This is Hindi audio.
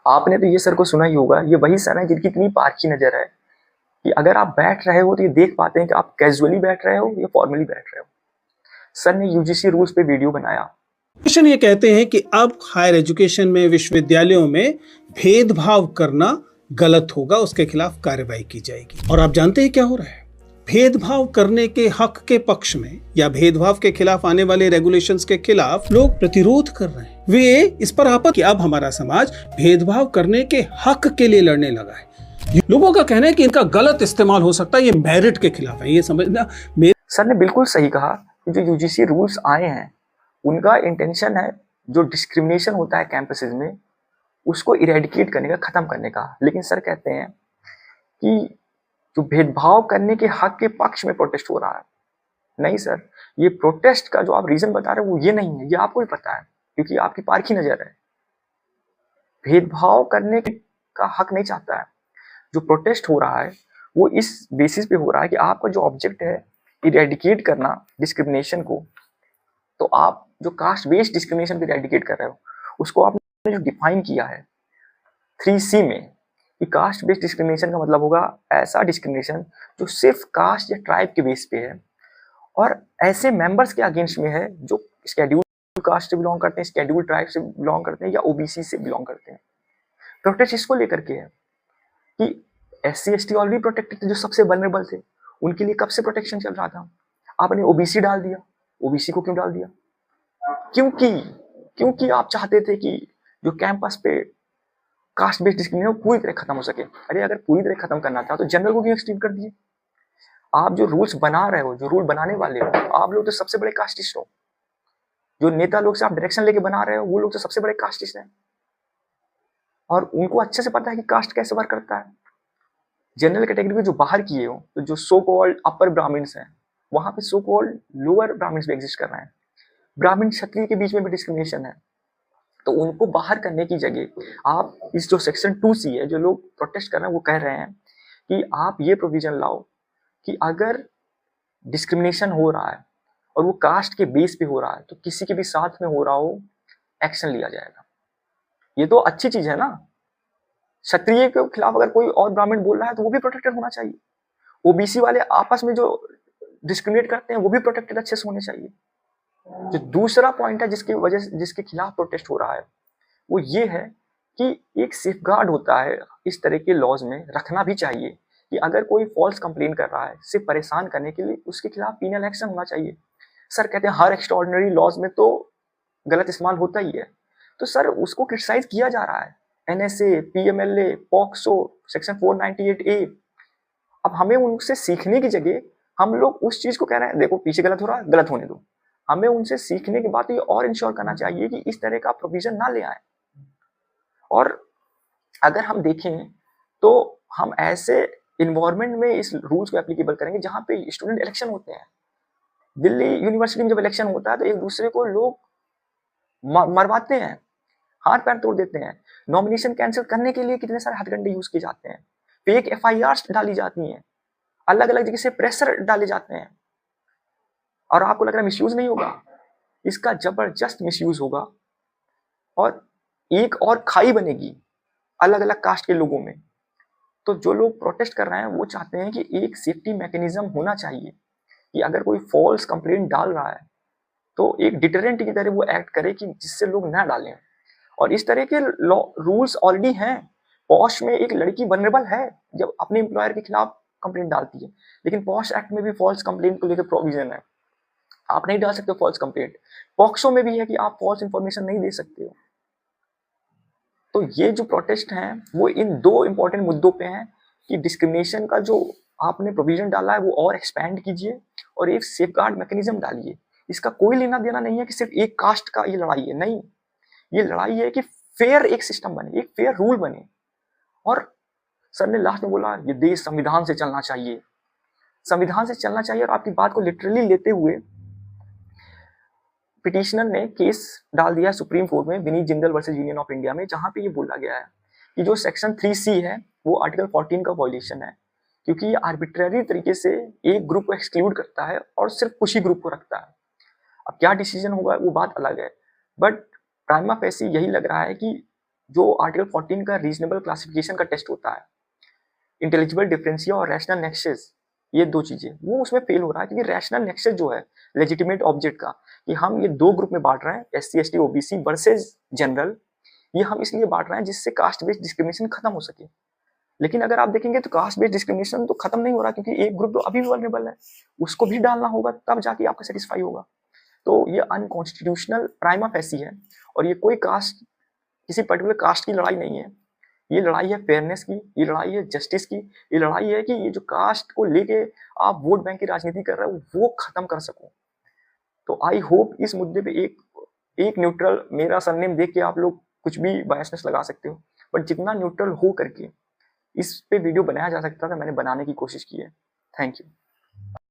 आपने तो ये सर को सुना ही होगा, ये वही सर है जिनकी इतनी पारखी नजर है कि अगर आप बैठ रहे हो तो ये देख पाते हैं कि आप कैजुअली बैठ रहे हो या फॉर्मली बैठ रहे हो। सर ने यूजीसी रूल्स पे वीडियो बनाया। मिशन ये कहते हैं कि अब हायर एजुकेशन में, विश्वविद्यालयों में भेदभाव करना गलत होगा, उसके खिलाफ कार्रवाई की जाएगी। और आप जानते हैं क्या हो रहा है? भेदभाव करने के हक के पक्ष में या भेदभाव के खिलाफ आने वाले रेगुलेशंस के खिलाफ लोग प्रतिरोध कर रहे हैं। वे इस पर आपत्ति कि अब हमारा समाज भेदभाव करने के हक के लिए लड़ने लगा है। लोगों का कहना है कि इनका गलत इस्तेमाल हो सकता है, ये मेरिट के खिलाफ है। ये समझना सर ने बिल्कुल सही कहा कि जो यूजीसी रूल्स आए हैं उनका इंटेंशन है जो डिस्क्रिमिनेशन होता है कैंपसेस में उसको इरेडिकेट करने का, खत्म करने का। लेकिन सर कहते हैं कि जो भेदभाव करने के हक के पक्ष में प्रोटेस्ट हो रहा है, नहीं सर, ये प्रोटेस्ट का जो आप रीजन बता रहे हो वो ये नहीं है, ये आपको भी पता है क्योंकि आपकी पारखी नजर है। भेदभाव करने का हक नहीं चाहता है। जो प्रोटेस्ट हो रहा है वो इस बेसिस पे हो रहा है कि आपका जो ऑब्जेक्ट है इरेडिकेट करना डिस्क्रिमिनेशन को, तो आप जो कास्ट बेस्ड डिस्क्रिमिनेशन को इरेडिकेट कर रहे हो उसको आपने जो डिफाइन किया है 3C में कि कास्ट बेस्ड डिस्क्रिमिनेशन का मतलब होगा ऐसा डिस्क्रिमिनेशन जो सिर्फ कास्ट या ट्राइब के बेस पे है और ऐसे मेंबर्स के अगेंस्ट में है जो शेड्यूल्ड कास्ट से बिलोंग करते हैं, शेड्यूल्ड ट्राइब से बिलोंग करते हैं या ओबीसी से बिलोंग करते हैं। प्रोटेस्ट इसको लेकर के है कि SC ST ऑलरेडी प्रोटेक्टेड थे, जो सबसे वल्नरेबल थे, उनके लिए कब से प्रोटेक्शन चल रहा था। आपने ओबीसी डाल दिया। ओबीसी को क्यों डाल दिया? क्योंकि आप चाहते थे कि जो कैंपस पे कास्ट बेस्ड डिस्क्रिमिनेशन पूरी तरह खत्म हो सके। अरे अगर पूरी तरह खत्म करना था तो जनरल को क्यों एक्सक्लूड कर दिए? आप जो रूल्स बना रहे हो, जो रूल बनाने वाले हो, आप लोग तो सबसे बड़े कास्टिस्ट हो। जो नेता लोग से आप डायरेक्शन लेके बना रहे हो वो लोग तो सबसे बड़े कास्टिस्ट हैं और उनको अच्छे से पता है कि कास्ट कैसे वर्क करता है। जनरल कैटेगरी को जो बाहर किए हो, तो जो सो कॉल्ड अपर ब्राह्मण्स हैं, वहां पे सो कॉल्ड लोअर ब्राह्मण्स भी एग्जिस्ट कर रहे हैं। ब्राह्मण क्षत्रिय के बीच में भी डिस्क्रिमिनेशन है, तो उनको बाहर करने की जगह आप इस जो सेक्शन 2C है, जो लोग प्रोटेस्ट कर रहे हैं वो कह रहे हैं कि आप ये प्रोविजन लाओ कि अगर डिस्क्रिमिनेशन हो रहा है और वो कास्ट के बेस पे हो रहा है तो किसी के भी साथ में हो रहा हो एक्शन लिया जाएगा। ये तो अच्छी चीज है ना। क्षत्रिय के खिलाफ अगर कोई और ब्राह्मण बोल रहा है तो वो भी प्रोटेक्टेड होना चाहिए। ओबीसी वाले आपस में जो डिस्क्रिमिनेट करते हैं वो भी प्रोटेक्टेड अच्छे से होने चाहिए। जो दूसरा पॉइंट है जिसके खिलाफ प्रोटेस्ट हो रहा है वो ये है कि एक सेफगार्ड होता है इस तरह के लॉज में, रखना भी चाहिए कि अगर कोई फॉल्स कंप्लेन कर रहा है सिर्फ परेशान करने के लिए, उसके खिलाफ पीनल एक्शन होना चाहिए। सर कहते हैं हर एक्स्ट्राऑर्डिनरी लॉज में तो गलत इस्तेमाल होता ही है, तो सर उसको क्रिटिसाइज किया जा रहा है। NSA, PMLA, POCSO, section 498A। अब हमें उनसे सीखने की जगह हम लोग उस चीज को कह रहे हैं देखो पीछे गलत हो रहा है, गलत होने दो। हमें उनसे सीखने के बाद ये और इंश्योर करना चाहिए कि इस तरह का प्रोविजन ना ले आए। और अगर हम देखें तो हम ऐसे इन्वायरमेंट में इस रूल्स को एप्लीकेबल करेंगे जहां पे स्टूडेंट इलेक्शन होते हैं। दिल्ली यूनिवर्सिटी में जब इलेक्शन होता है तो एक दूसरे को लोग मरवाते हैं, हाथ पैर तोड़ देते हैं। नॉमिनेशन कैंसिल करने के लिए कितने सारे हथकंडे यूज किए जाते हैं, फेक FIRs डाली जाती हैं, अलग अलग जगह से प्रेशर डाले जाते हैं। और आपको लग रहा है मिसयूज नहीं होगा? इसका जबरदस्त मिसयूज होगा और एक और खाई बनेगी अलग अलग कास्ट के लोगों में। तो जो लोग प्रोटेस्ट कर रहे हैं वो चाहते हैं कि एक सेफ्टी मैकेनिज्म होना चाहिए कि अगर कोई फॉल्स कंप्लेंट डाल रहा है तो एक डिटरेंट की तरह वो एक्ट करे कि जिससे लोग ना डालें। और इस तरह के रूल्स ऑलरेडी हैं। पॉश में एक लड़की वल्नरेबल है जब अपने एम्प्लॉयर के खिलाफ कंप्लेंट डालती है, लेकिन पॉश एक्ट में भी फॉल्स कंप्लेंट को लेकर प्रोविजन है, आप नहीं डाल सकते फॉल्स कंप्लेंट। पॉक्सो में भी है कि आप फॉल्स इंफॉर्मेशन नहीं दे सकते हो। तो ये जो प्रोटेस्ट हैं वो इन दो इंपॉर्टेंट मुद्दों पे हैं कि डिस्क्रिमिनेशन का जो आपने प्रोविजन डाला है वो और एक्सपैंड कीजिए और एक सेफगार्ड मैकेनिज्म डालिए। इसका कोई लेना देना नहीं है कि सिर्फ एक कास्ट का ये लड़ाई है, नहीं, ये लड़ाई है कि फेयर एक सिस्टम बने, एक फेयर रूल बने। और सर ने लास्ट में बोला ये देश संविधान से चलना चाहिए, संविधान से चलना चाहिए। और आपकी बात को लिटरली लेते हुए पिटिशनर ने केस डाल दिया सुप्रीम कोर्ट में Vineet Jindal versus union of India में, जहां पे ये बोला गया है कि जो सेक्शन 3C है वो आर्टिकल 14 का वायलेशन है क्योंकि ये आर्बिट्ररी तरीके से एक ग्रुप को एक्सक्लूड करता है और सिर्फ कुछ ही ग्रुप को रखता है। अब क्या डिसीजन होगा वो बात अलग है, बट प्राइमा फेसी यही लग रहा है कि जो आर्टिकल 14 का रीजनेबल क्लासिफिकेशन का टेस्ट होता है, इंटेलिजिबल डिफरेंशिया और रैशनल नेक्सस, ये दो चीजें, वो उसमें फेल हो रहा है, क्योंकि रैशनल नेक्सस जो है लेजिटिमेट ऑब्जेक्ट का, कि हम ये दो ग्रुप में बांट रहे हैं, SC ST OBC versus general, ये हम इसलिए बांट रहे हैं जिससे कास्ट बेस्ड डिस्क्रिमिनेशन खत्म हो सके। लेकिन अगर आप देखेंगे तो कास्ट बेस्ड डिस्क्रिमिनेशन तो खत्म नहीं हो रहा, क्योंकि एक ग्रुप तो अभी भी वल्नरेबल है, उसको भी डालना होगा, तब जाके आपका सेटिस्फाई होगा। तो ये अनकॉन्स्टिट्यूशनल प्राइमा फेसी है, और ये कोई कास्ट, किसी पर्टिकुलर कास्ट की लड़ाई नहीं है, ये लड़ाई है फेयरनेस की, ये लड़ाई है जस्टिस की, ये लड़ाई है कि ये जो कास्ट को लेके आप वोट बैंक की राजनीति कर रहे हो वो खत्म कर सको। तो आई होप इस मुद्दे पे एक न्यूट्रल, मेरा सरनेम देख के आप लोग कुछ भी बायसनेस लगा सकते हो, बट जितना न्यूट्रल हो करके इस पे वीडियो बनाया जा सकता था, मैंने बनाने की कोशिश की है। Thank you.